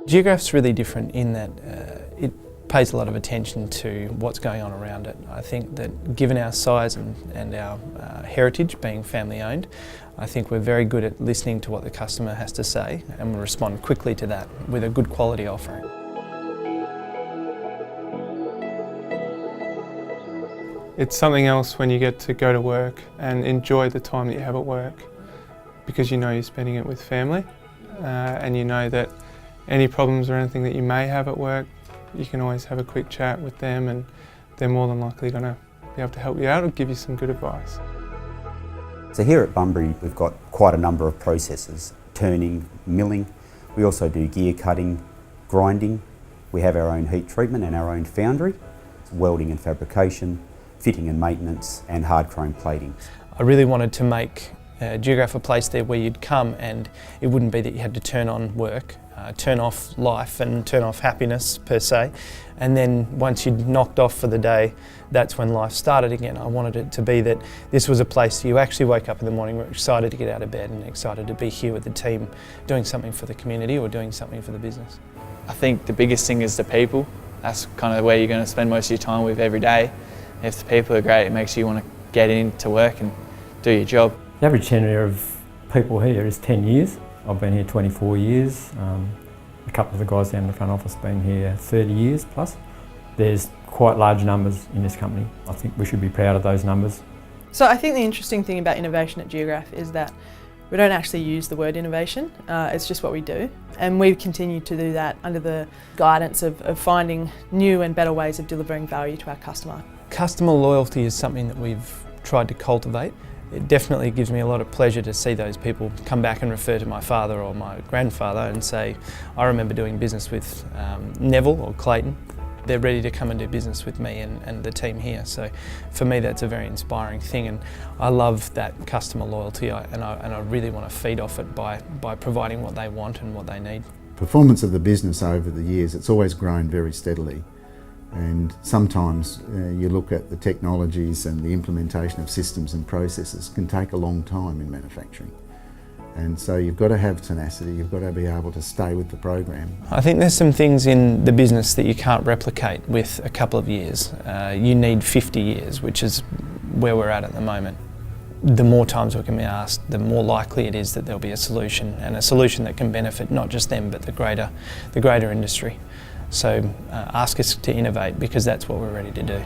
Geograph's really different in that it pays a lot of attention to what's going on around it. I think that given our size and our heritage being family owned, I think we're very good at listening to what the customer has to say and we'll respond quickly to that with a good quality offering. It's something else when you get to go to work and enjoy the time that you have at work, because you know you're spending it with family and you know that any problems or anything that you may have at work, you can always have a quick chat with them and they're more than likely going to be able to help you out or give you some good advice. So here at Bunbury we've got quite a number of processes: turning, milling. We also do gear cutting, grinding. We have our own heat treatment and our own foundry, welding and fabrication, fitting and maintenance, and hard chrome plating. I really wanted to make Geographe a place there where you'd come and it wouldn't be that you had to turn on work, turn off life and turn off happiness per se, and then once you'd knocked off for the day, that's when life started again. I wanted it to be that this was a place you actually wake up in the morning, were excited to get out of bed and excited to be here with the team doing something for the community or doing something for the business. I think the biggest thing is the people. That's kind of where you're going to spend most of your time with every day. If the people are great, it makes you want to get into work and do your job. The average tenure of people here is 10 years. I've been here 24 years. A couple of the guys down in the front office have been here 30 years plus. There's quite large numbers in this company. I think we should be proud of those numbers. So I think the interesting thing about innovation at Geographe is that we don't actually use the word innovation, it's just what we do. And we continue to do that under the guidance of finding new and better ways of delivering value to our customer. Customer loyalty is something that we've tried to cultivate. It definitely gives me a lot of pleasure to see those people come back and refer to my father or my grandfather and say, I remember doing business with Neville or Clayton. They're ready to come and do business with me and the team here. So for me that's a very inspiring thing, and I love that customer loyalty and I really want to feed off it by providing what they want and what they need. Performance of the business over the years, it's always grown very steadily. And sometimes you look at the technologies and the implementation of systems and processes can take a long time in manufacturing. And so you've got to have tenacity, you've got to be able to stay with the program. I think there's some things in the business that you can't replicate with a couple of years. You need 50 years, which is where we're at the moment. The more times we can be asked, the more likely it is that there'll be a solution, and a solution that can benefit not just them but the greater industry. So ask us to innovate, because that's what we're ready to do.